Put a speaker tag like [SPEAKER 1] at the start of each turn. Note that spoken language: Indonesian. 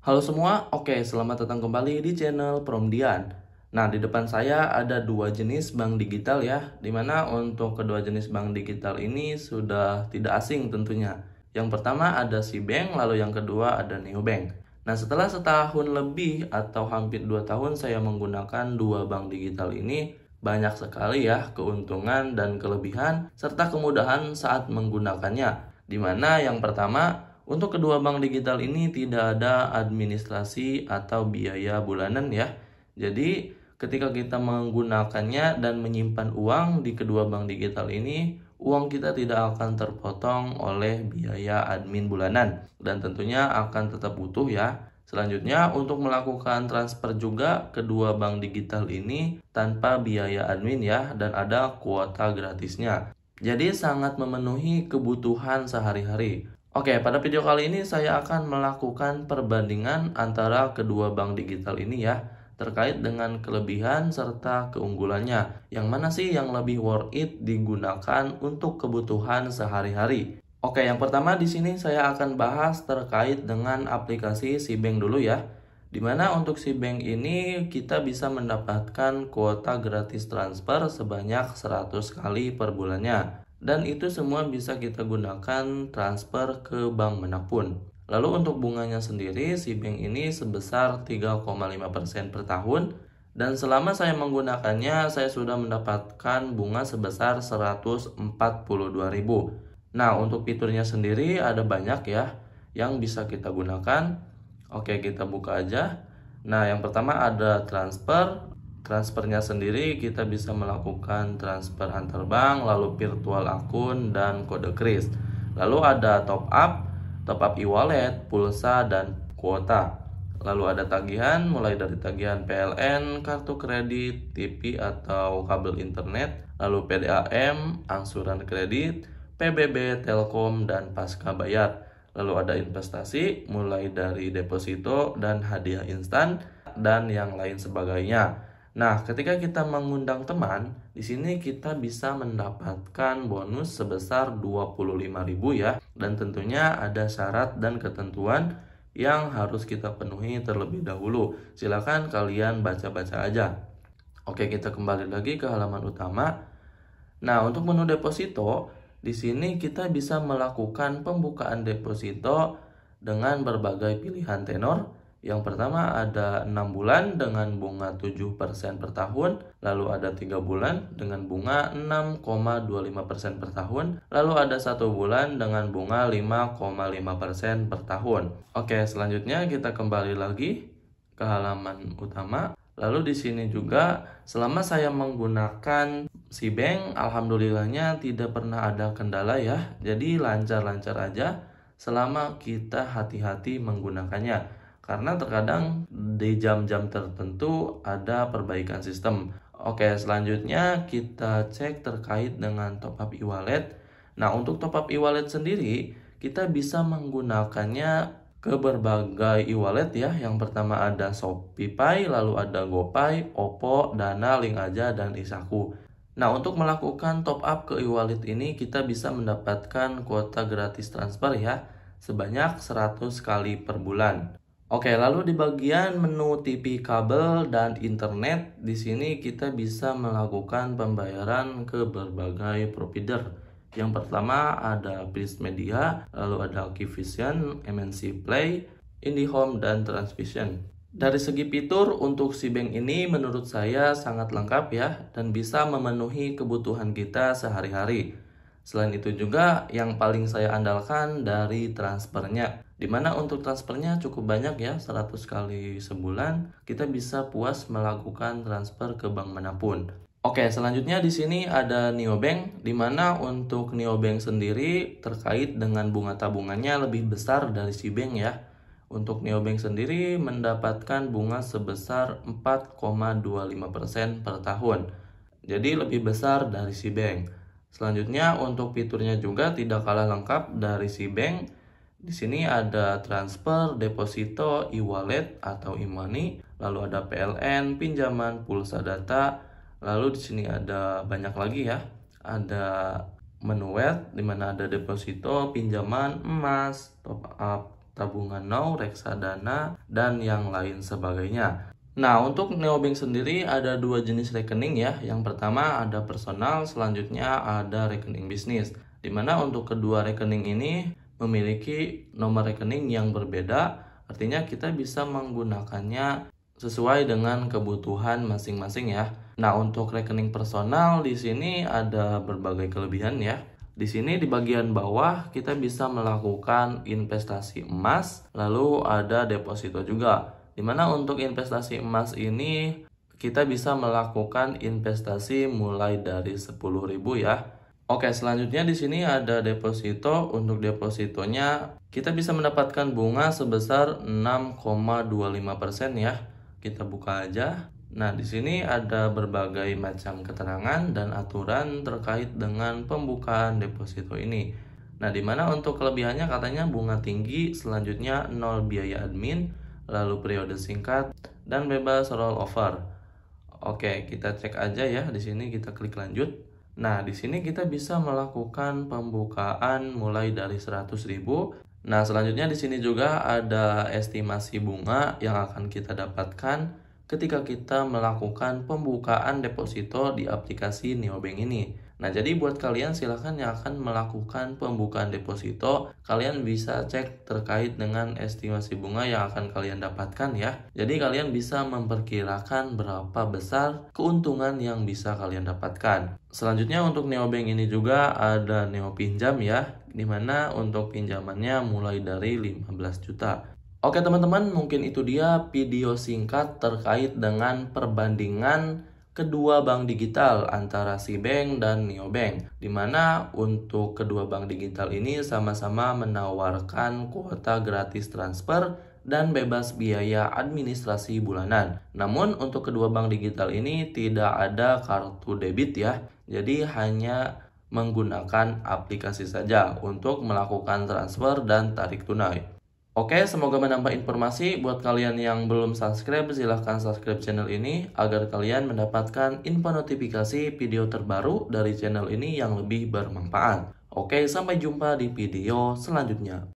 [SPEAKER 1] Halo semua, oke selamat datang kembali di channel Promdian. Nah di depan saya ada dua jenis bank digital ya, dimana untuk kedua jenis bank digital ini sudah tidak asing tentunya. Yang pertama ada Sibank, lalu yang kedua ada Neobank. Nah setelah setahun lebih atau hampir 2 tahun saya menggunakan dua bank digital ini, banyak sekali ya keuntungan dan kelebihan serta kemudahan saat menggunakannya. Dimana yang pertama, untuk kedua bank digital ini tidak ada administrasi atau biaya bulanan ya. Jadi ketika kita menggunakannya dan menyimpan uang di kedua bank digital ini, uang kita tidak akan terpotong oleh biaya admin bulanan dan tentunya akan tetap utuh ya. Selanjutnya untuk melakukan transfer juga kedua bank digital ini tanpa biaya admin ya, dan ada kuota gratisnya. Jadi sangat memenuhi kebutuhan sehari-hari. Oke, pada video kali ini saya akan melakukan perbandingan antara kedua bank digital ini ya, terkait dengan kelebihan serta keunggulannya. Yang mana sih yang lebih worth it digunakan untuk kebutuhan sehari-hari? Oke, yang pertama di sini saya akan bahas terkait dengan aplikasi Sibank dulu ya. Dimana untuk Sibank ini kita bisa mendapatkan kuota gratis transfer sebanyak 100 kali per bulannya. Dan itu semua bisa kita gunakan transfer ke bank manapun. Lalu untuk bunganya sendiri, Sibank ini sebesar 3,5% per tahun. Dan selama saya menggunakannya, saya sudah mendapatkan bunga sebesar 142.000. Nah, untuk fiturnya sendiri ada banyak ya yang bisa kita gunakan. Oke, kita buka aja. Nah, yang pertama ada transfer. Transfernya sendiri kita bisa melakukan transfer antar bank, lalu virtual akun, dan kode kris. Lalu ada top up e-wallet, pulsa, dan kuota. Lalu ada tagihan, mulai dari tagihan PLN, kartu kredit, TV atau kabel internet, lalu PDAM, angsuran kredit, PBB, Telkom, dan pasca bayar. Lalu ada investasi, mulai dari deposito dan hadiah instan, dan yang lain sebagainya. Nah, ketika kita mengundang teman, di sini kita bisa mendapatkan bonus sebesar 25.000 ya. Dan tentunya ada syarat dan ketentuan yang harus kita penuhi terlebih dahulu. Silakan kalian baca-baca aja. Oke, kita kembali lagi ke halaman utama. Nah, untuk menu deposito, di sini kita bisa melakukan pembukaan deposito dengan berbagai pilihan tenor. Yang pertama ada 6 bulan dengan bunga 7% per tahun, lalu ada 3 bulan dengan bunga 6,25% per tahun, lalu ada 1 bulan dengan bunga 5,5% per tahun. Oke, selanjutnya kita kembali lagi ke halaman utama. Lalu di sini juga selama saya menggunakan Sibank, alhamdulillahnya tidak pernah ada kendala ya. Jadi lancar-lancar aja selama kita hati-hati menggunakannya. Karena terkadang di jam-jam tertentu ada perbaikan sistem. Oke, selanjutnya kita cek terkait dengan top up e-wallet. Nah, untuk top up e-wallet sendiri, kita bisa menggunakannya ke berbagai e-wallet ya. Yang pertama ada ShopeePay, lalu ada GoPay, Oppo, Dana, Link Aja, dan Isaku. Nah, untuk melakukan top up ke e-wallet ini kita bisa mendapatkan kuota gratis transfer ya, sebanyak 100 kali per bulan. Oke, lalu di bagian menu TV kabel dan internet, di sini kita bisa melakukan pembayaran ke berbagai provider. Yang pertama ada Philips Media, lalu ada Akivision, MNC Play, IndiHome, dan Transvision. Dari segi fitur untuk Sibank ini menurut saya sangat lengkap ya, dan bisa memenuhi kebutuhan kita sehari-hari. Selain itu juga yang paling saya andalkan dari transfernya. Dimana untuk transfernya cukup banyak ya, 100 kali sebulan kita bisa puas melakukan transfer ke bank manapun. Oke, selanjutnya di sini ada Neobank, dimana untuk Neobank sendiri terkait dengan bunga tabungannya lebih besar dari Sibank ya. Untuk Neobank sendiri mendapatkan bunga sebesar 4,25% per tahun. Jadi lebih besar dari Sibank. Selanjutnya untuk fiturnya juga tidak kalah lengkap dari Sibank. Di sini ada transfer, deposito, e-wallet atau e-money, lalu ada PLN, pinjaman, pulsa data, lalu di sini ada banyak lagi ya. Ada menu wealth di mana ada deposito, pinjaman, emas, top up tabungan now, reksadana, dan yang lain sebagainya. Nah, untuk neobank sendiri ada dua jenis rekening ya. Yang pertama ada personal, selanjutnya ada rekening bisnis. Dimana untuk kedua rekening ini memiliki nomor rekening yang berbeda, artinya kita bisa menggunakannya sesuai dengan kebutuhan masing-masing ya. Nah, untuk rekening personal di sini ada berbagai kelebihan ya. Di sini di bagian bawah kita bisa melakukan investasi emas, lalu ada deposito juga. Dimana untuk investasi emas ini kita bisa melakukan investasi mulai dari 10.000 ya. Oke, selanjutnya di sini ada deposito. Untuk depositonya kita bisa mendapatkan bunga sebesar 6,25% ya. Kita buka aja. Nah, di sini ada berbagai macam keterangan dan aturan terkait dengan pembukaan deposito ini. Nah, dimana untuk kelebihannya katanya bunga tinggi, selanjutnya 0 biaya admin, lalu periode singkat, dan bebas rollover. Oke, kita cek aja ya. Di sini kita klik lanjut. Nah, di sini kita bisa melakukan pembukaan mulai dari 100.000. Nah, selanjutnya di sini juga ada estimasi bunga yang akan kita dapatkan ketika kita melakukan pembukaan deposito di aplikasi neobank ini. Nah, jadi buat kalian silahkan yang akan melakukan pembukaan deposito, kalian bisa cek terkait dengan estimasi bunga yang akan kalian dapatkan ya. Jadi kalian bisa memperkirakan berapa besar keuntungan yang bisa kalian dapatkan. Selanjutnya untuk neobank ini juga ada neo pinjam ya, dimana untuk pinjamannya mulai dari 15 juta. Oke teman-teman, mungkin itu dia video singkat terkait dengan perbandingan kedua bank digital antara SeaBank dan neobank, dimana untuk kedua bank digital ini sama-sama menawarkan kuota gratis transfer dan bebas biaya administrasi bulanan. Namun untuk kedua bank digital ini tidak ada kartu debit ya, jadi hanya menggunakan aplikasi saja untuk melakukan transfer dan tarik tunai. Oke, semoga menambah informasi. Buat kalian yang belum subscribe, silahkan subscribe channel ini agar kalian mendapatkan info notifikasi video terbaru dari channel ini yang lebih bermanfaat. Oke, sampai jumpa di video selanjutnya.